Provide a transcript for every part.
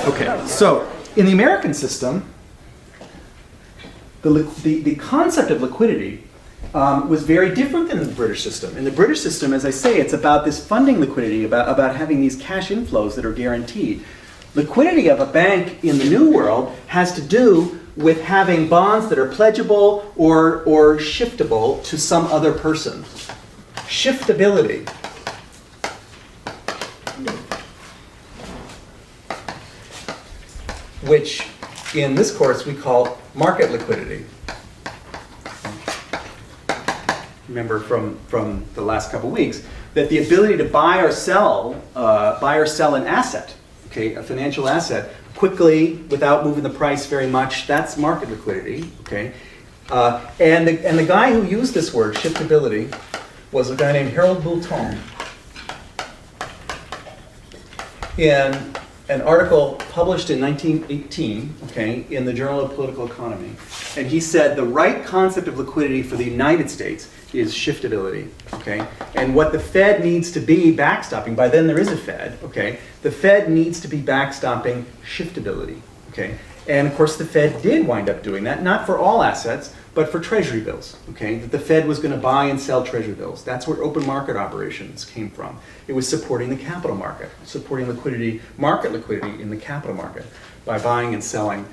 Okay, so in the American system, the concept of liquidity was very different than the British system. In the British system, as I say, it's about this funding liquidity, about having these cash inflows that are guaranteed. Liquidity of a bank in the New World has to do with having bonds that are pledgeable or shiftable to some other person. Shiftability. Which in this course we call market liquidity. Remember from the last couple weeks that the ability to buy or sell an asset, okay, a financial asset, quickly without moving the price very much, that's market liquidity, okay. And the guy who used this word, shiftability, was a guy named Harold Boulton. In an article published in 1918, okay, in the Journal of Political Economy. And he said the right concept of liquidity for the United States is shiftability, okay? And what the Fed needs to be backstopping, by then there is a Fed, okay? The Fed needs to be backstopping shiftability, okay? And of course the Fed did wind up doing that, not for all assets, but for treasury bills, okay? That the Fed was going to buy and sell treasury bills. That's where open market operations came from. It was supporting the capital market, supporting liquidity, market liquidity in the capital market by buying and selling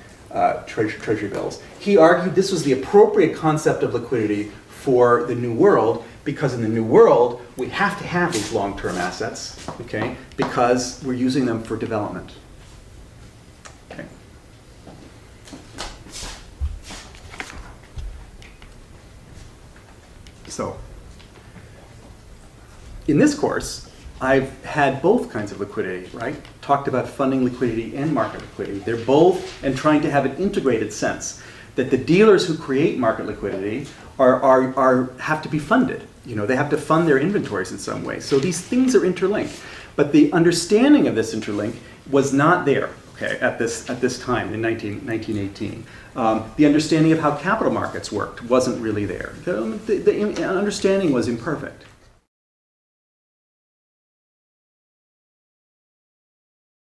treasury bills. He argued this was the appropriate concept of liquidity for the New World, because in the New World, we have to have these long-term assets, okay? Because we're using them for development. Okay. So, in this course, I've had both kinds of liquidity, right? Talked about funding liquidity and market liquidity. They're both, and trying to have an integrated sense that the dealers who create market liquidity have to be funded. You know, they have to fund their inventories in some way. So these things are interlinked. But the understanding of this interlink was not there, okay, at this time in 1918. The understanding of how capital markets worked wasn't really there. The understanding was imperfect.